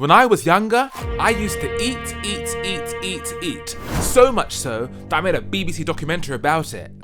When I was younger, I used to eat. So much so that I made a BBC documentary about it.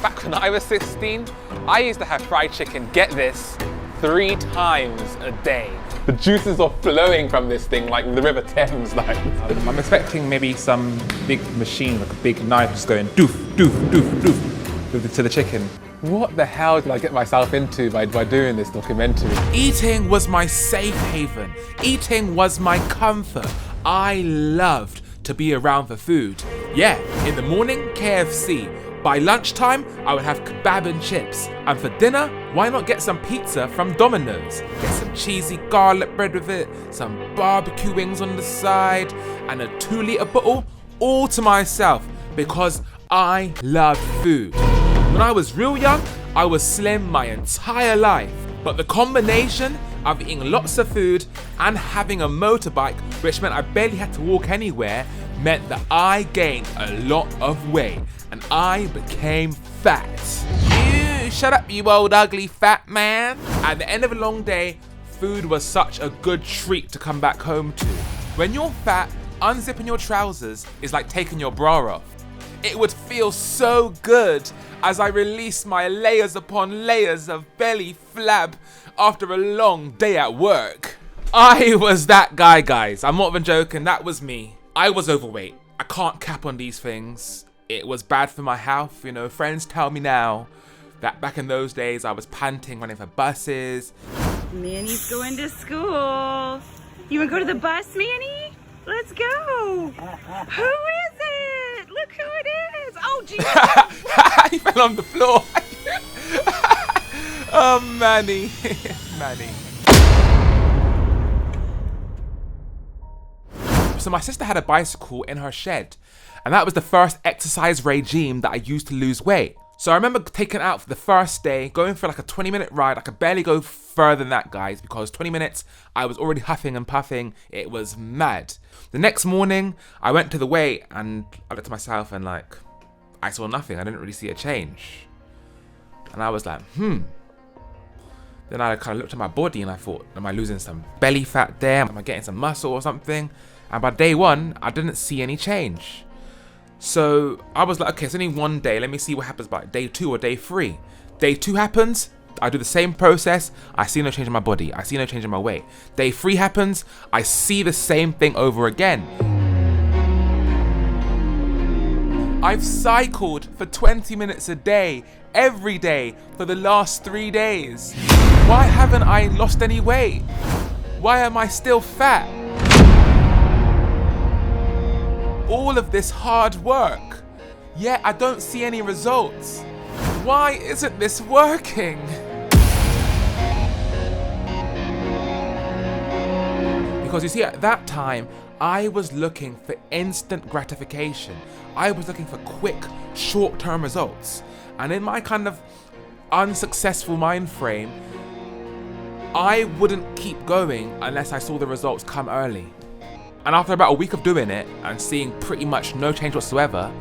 Back when I was 16, I used to have fried chicken, get this, 3 times a day. The juices are flowing from this thing like the River Thames. I'm expecting maybe some big machine, like a big knife just going doof, doof, doof, doof to the chicken. What the hell did I get myself into by doing this documentary? Eating was my safe haven. Eating was my comfort. I loved to be around for food. Yeah, in the morning, KFC. By lunchtime, I would have kebab and chips. And for dinner, why not get some pizza from Domino's? Get some cheesy garlic bread with it, some barbecue wings on the side, and a 2-litre bottle all to myself because I love food. When I was real young, I was slim my entire life. But the combination of eating lots of food and having a motorbike, which meant I barely had to walk anywhere, meant that I gained a lot of weight and I became fat. You shut up, you old ugly fat man. At the end of a long day, food was such a good treat to come back home to. When you're fat, unzipping your trousers is like taking your bra off. It would feel so good as I released my layers upon layers of belly flab after a long day at work. I was that guy, guys. I'm not even joking, that was me. I was overweight. I can't cap on these things. It was bad for my health. You know, friends tell me now that back in those days I was panting running for buses. Manny's going to school. You wanna go to the bus, Manny? Let's go. Who is it? Look who it is. Oh, Jesus. He fell on the floor. Oh, Manny. Manny. So my sister had a bicycle in her shed, and that was the first exercise regime that I used to lose weight. So I remember taking it out for the first day, going for like a 20-minute ride. I could barely go further than that, guys, because 20 minutes, I was already huffing and puffing. It was mad. The next morning, I went to the weigh and I looked at myself and like, I saw nothing. I didn't really see a change. And I was like, Then I kind of looked at my body and I thought, am I losing some belly fat there? Am I getting some muscle or something? And by day 1, I didn't see any change. So I was like, okay, it's only one day. Let me see what happens by day 2 or day 3. Day 2 happens. I do the same process. I see no change in my body. I see no change in my weight. Day 3 happens. I see the same thing over again. I've cycled for 20 minutes a day, every day, for the last 3 days. Why haven't I lost any weight? Why am I still fat? All of this hard work, yet I don't see any results. Why isn't this working? Because you see, at that time, I was looking for instant gratification. I was looking for quick, short-term results. And in my kind of unsuccessful mind frame, I wouldn't keep going unless I saw the results come early. And after about a week of doing it and seeing pretty much no change whatsoever,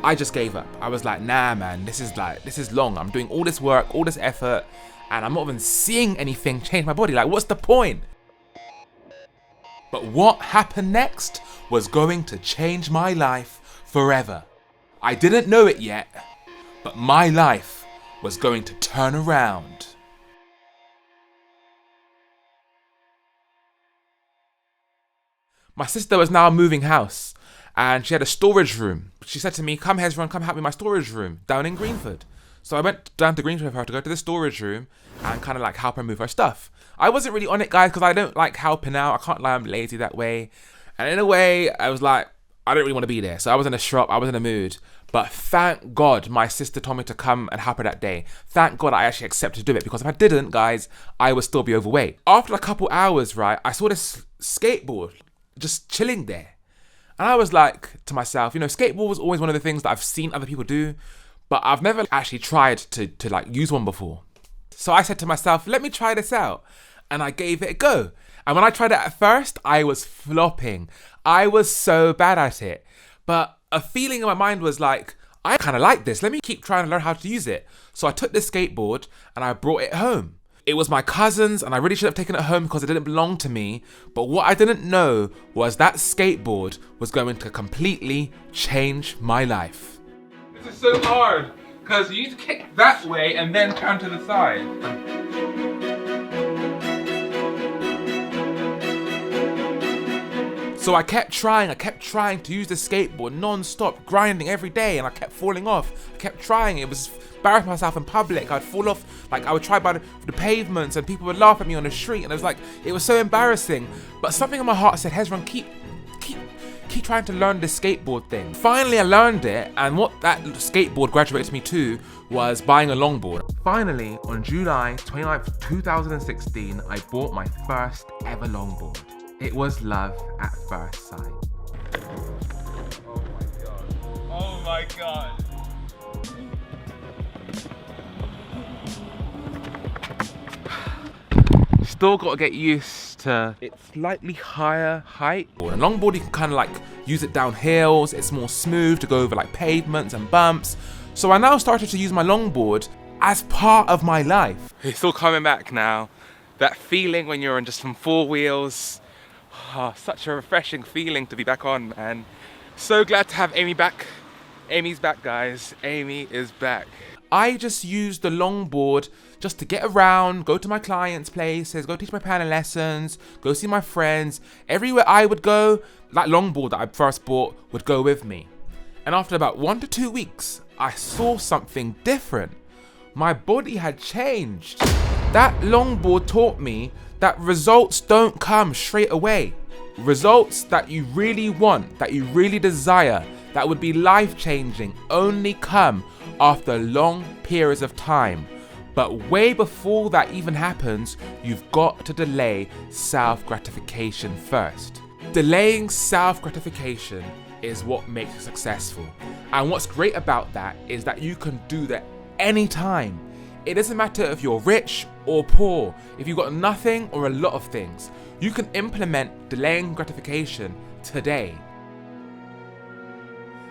I just gave up. I was like, nah, man, this is long. I'm doing all this work, all this effort, and I'm not even seeing anything change my body. Like, what's the point? But what happened next was going to change my life forever. I didn't know it yet, but my life was going to turn around. My sister was now moving house and she had a storage room. She said to me, come Hezron, come help me in my storage room down in Greenford. So I went down to Greenford with her to go to the storage room and kind of like help her move her stuff. I wasn't really on it, guys, because I don't like helping out. I can't lie, I'm lazy that way. And in a way, I was like, I don't really want to be there. So I was in a shop, I was in a mood. But thank God my sister told me to come and help her that day. Thank God I actually accepted to do it, because if I didn't, guys, I would still be overweight. After a couple hours, right, I saw this skateboard just chilling there. And I was like to myself, you know, skateboard was always one of the things that I've seen other people do, but I've never actually tried to like use one before. So I said to myself, let me try this out. And I gave it a go. And when I tried it at first, I was flopping. I was so bad at it. But a feeling in my mind was like, I kind of like this. Let me keep trying to learn how to use it. So I took this skateboard and I brought it home. It was my cousin's and I really should have taken it home because it didn't belong to me. But what I didn't know was that skateboard was going to completely change my life. This is so hard because you need to kick that way and then turn to the side. So I kept trying to use the skateboard non-stop, grinding every day, and I kept falling off. I kept trying, it was embarrassing myself in public. I'd fall off, like I would try by the pavements and people would laugh at me on the street, and it was so embarrassing. But something in my heart said, Hezron, keep trying to learn this skateboard thing. Finally I learned it, and what that skateboard graduated me to was buying a longboard. Finally, on July 29th, 2016, I bought my first ever longboard. It was love at first sight. Oh my god. Oh my god. Still gotta get used to its slightly higher height. A longboard, you can kind of like use it down hills. It's more smooth to go over like pavements and bumps. So I now started to use my longboard as part of my life. It's all coming back now. That feeling when you're on just from four wheels. Oh, such a refreshing feeling to be back on, man. So glad to have Amy back. Amy's back, guys. Amy is back. I just used the longboard just to get around, go to my clients' places, go teach my piano lessons, go see my friends. Everywhere I would go, that longboard that I first bought would go with me. And after about 1 to 2 weeks, I saw something different. My body had changed. That longboard taught me that results don't come straight away. Results that you really want, that you really desire, that would be life-changing, only come after long periods of time. But way before that even happens, you've got to delay self-gratification first. Delaying self-gratification is what makes you successful. And what's great about that is that you can do that anytime. It doesn't matter if you're rich or poor, if you've got nothing or a lot of things. You can implement delaying gratification today.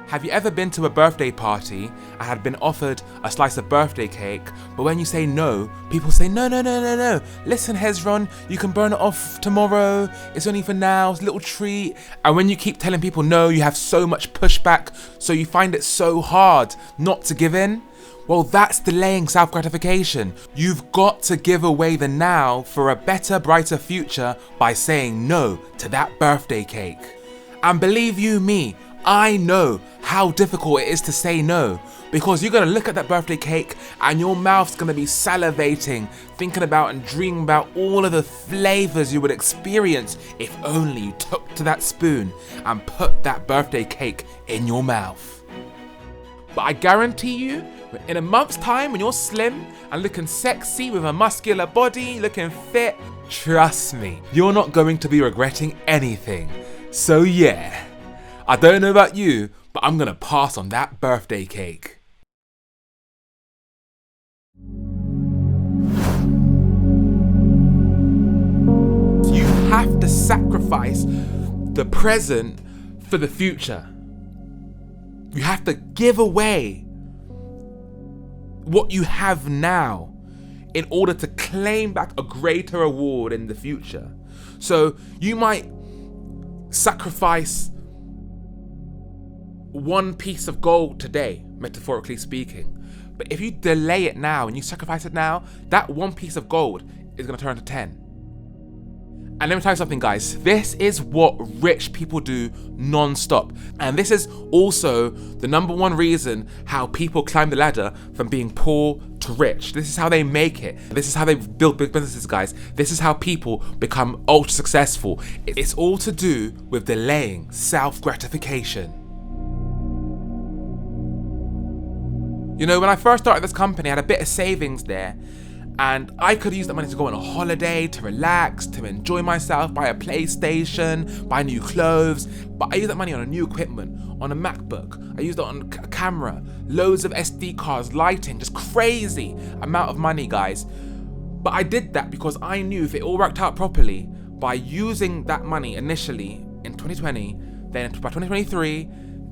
Have you ever been to a birthday party and had been offered a slice of birthday cake, but when you say no, people say, no. Listen, Hezron, you can burn it off tomorrow. It's only for now, it's a little treat. And when you keep telling people no, you have so much pushback, so you find it so hard not to give in. Well, that's delaying self-gratification. You've got to give away the now for a better, brighter future by saying no to that birthday cake. And believe you me, I know how difficult it is to say no, because you're gonna look at that birthday cake and your mouth's gonna be salivating, thinking about and dreaming about all of the flavors you would experience if only you took to that spoon and put that birthday cake in your mouth. But I guarantee you, in a month's time when you're slim and looking sexy with a muscular body, looking fit, trust me, you're not going to be regretting anything. So yeah, I don't know about you, but I'm gonna pass on that birthday cake. You have to sacrifice the present for the future. You have to give away what you have now in order to claim back a greater reward in the future. So you might sacrifice one piece of gold today, metaphorically speaking, but if you delay it now and you sacrifice it now, that one piece of gold is going to turn to 10. And let me tell you something, guys, this is what rich people do non-stop. And this is also the #1 reason how people climb the ladder from being poor to rich. This is how they make it. This is how they build big businesses, guys. This is how people become ultra successful. It's all to do with delaying self-gratification. You know, when I first started this company, I had a bit of savings there. And I could use that money to go on a holiday, to relax, to enjoy myself, buy a PlayStation, buy new clothes. But I used that money on a new equipment, on a MacBook. I used it on a camera, loads of SD cards, lighting, just crazy amount of money, guys. But I did that because I knew if it all worked out properly, by using that money initially in 2020, then by 2023,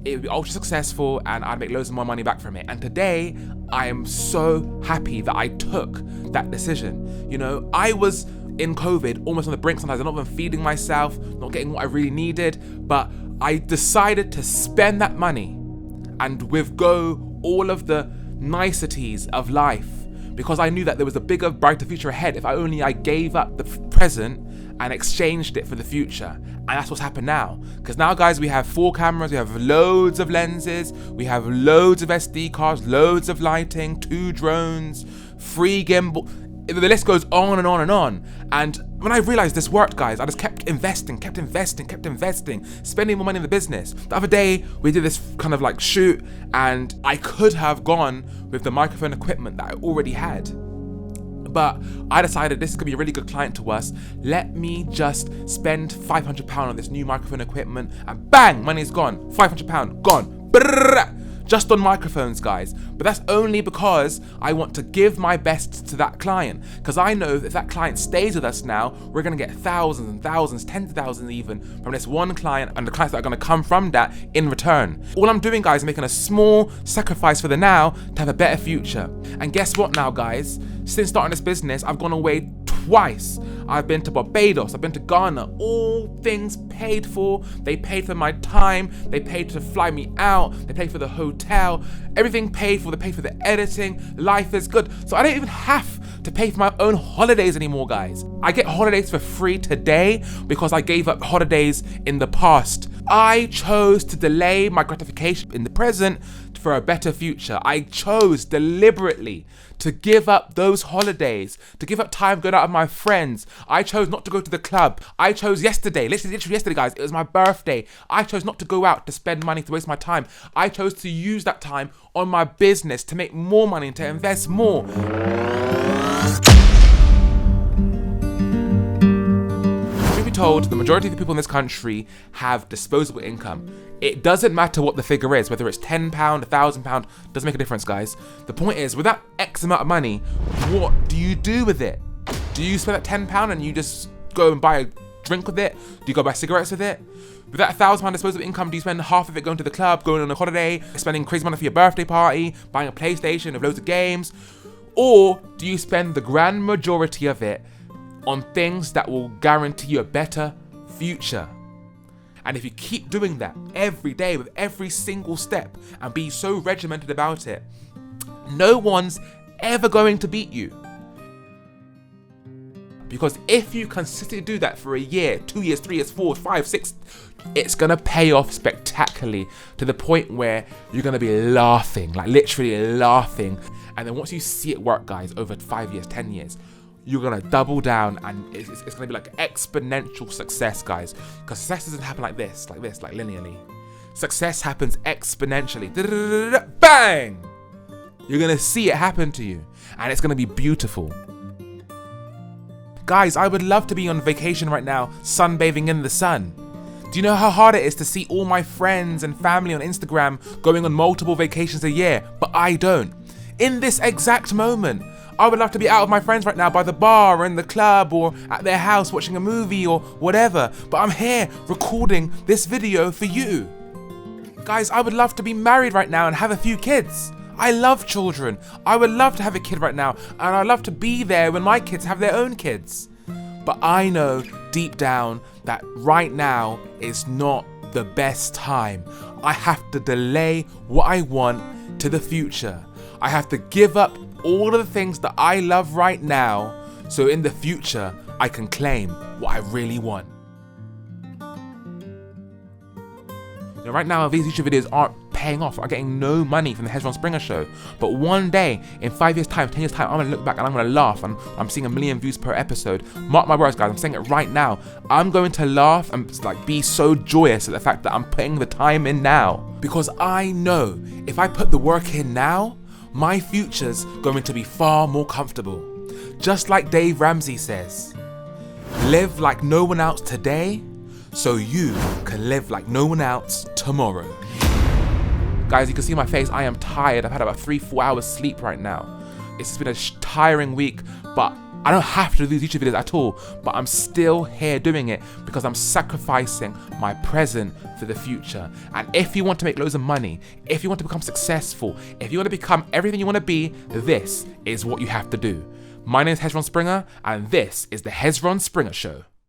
it would be ultra successful and I'd make loads of more money back from it. And today, I am so happy that I took that decision. You know, I was in COVID almost on the brink sometimes. I'm not even feeding myself, not getting what I really needed, but I decided to spend that money and withgo all of the niceties of life because I knew that there was a bigger, brighter future ahead if I gave up the present and exchanged it for the future. And that's what's happened now. Because now, guys, we have 4 cameras, we have loads of lenses, we have loads of SD cards, loads of lighting, 2 drones, 3 gimbal. The list goes on and on and on. And when I realized this worked, guys, I just kept investing, spending more money in the business. The other day, we did this kind of like shoot, and I could have gone with the microphone equipment that I already had. But I decided this is gonna be a really good client to us. Let me just spend £500 on this new microphone equipment, and bang, money's gone. £500 gone. Brrr. Just on microphones, guys. But that's only because I want to give my best to that client. Because I know that if that client stays with us now, we're going to get thousands and thousands, tens of thousands even, from this one client and the clients that are going to come from that in return. All I'm doing, guys, is making a small sacrifice for the now to have a better future. And guess what now, guys? Since starting this business, I've gone away twice. I've been to Barbados, I've been to Ghana, all things paid for. They paid for my time, they paid to fly me out, they paid for the hotel, everything paid for, they paid for the editing. Life is good. So I don't even have to pay for my own holidays anymore, guys. I get holidays for free today because I gave up holidays in the past. I chose to delay my gratification in the present for a better future. I chose deliberately to give up those holidays, to give up time going out with my friends. I chose not to go to the club. I chose yesterday, literally yesterday, guys, it was my birthday. I chose not to go out to spend money, to waste my time. I chose to use that time on my business to make more money and to invest more. Told the majority of the people in this country have disposable income. It doesn't matter what the figure is, whether it's £10, £1,000, doesn't make a difference, guys. The point is, with that X amount of money, what do you do with it? Do you spend that £10 and you just go and buy a drink with it? Do you go buy cigarettes with it? With that £1,000 disposable income, do you spend half of it going to the club, going on a holiday, spending crazy money for your birthday party, buying a PlayStation with loads of games? Or do you spend the grand majority of it on things that will guarantee you a better future? And if you keep doing that every day with every single step and be so regimented about it, no one's ever going to beat you. Because if you consistently do that for a year, 2 years, 3 years, 4, 5, 6, it's gonna pay off spectacularly to the point where you're gonna be laughing, like literally laughing. And then once you see it work, guys, over 5 years, 10 years, you're gonna double down, and it's gonna be like exponential success, guys. Because success doesn't happen like this, like linearly. Success happens exponentially. Bang! You're gonna see it happen to you, and it's gonna be beautiful. Guys, I would love to be on vacation right now, sunbathing in the sun. Do you know how hard it is to see all my friends and family on Instagram going on multiple vacations a year? But I don't. In this exact moment, I would love to be out with my friends right now by the bar or in the club or at their house watching a movie or whatever. But I'm here recording this video for you. Guys, I would love to be married right now and have a few kids. I love children. I would love to have a kid right now, and I'd love to be there when my kids have their own kids. But I know deep down that right now is not the best time. I have to delay what I want to the future. I have to give up all of the things that I love right now, so in the future, I can claim what I really want. Now, right now, these YouTube videos aren't paying off. I'm getting no money from the Hezron Springer show. But one day, in 5 years time, 10 years time, I'm gonna look back and I'm gonna laugh, and I'm seeing 1 million views per episode. Mark my words, guys, I'm saying it right now. I'm going to laugh and like be so joyous at the fact that I'm putting the time in now. Because I know if I put the work in now, my future's going to be far more comfortable. Just like Dave Ramsey says, live like no one else today, so you can live like no one else tomorrow. Guys, you can see my face, I am tired. I've had about 3-4 hours sleep right now. It's been a tiring week, but I don't have to do these YouTube videos at all, but I'm still here doing it because I'm sacrificing my present for the future. And if you want to make loads of money, if you want to become successful, if you want to become everything you want to be, this is what you have to do. My name is Hezron Springer, and this is the Hezron Springer Show.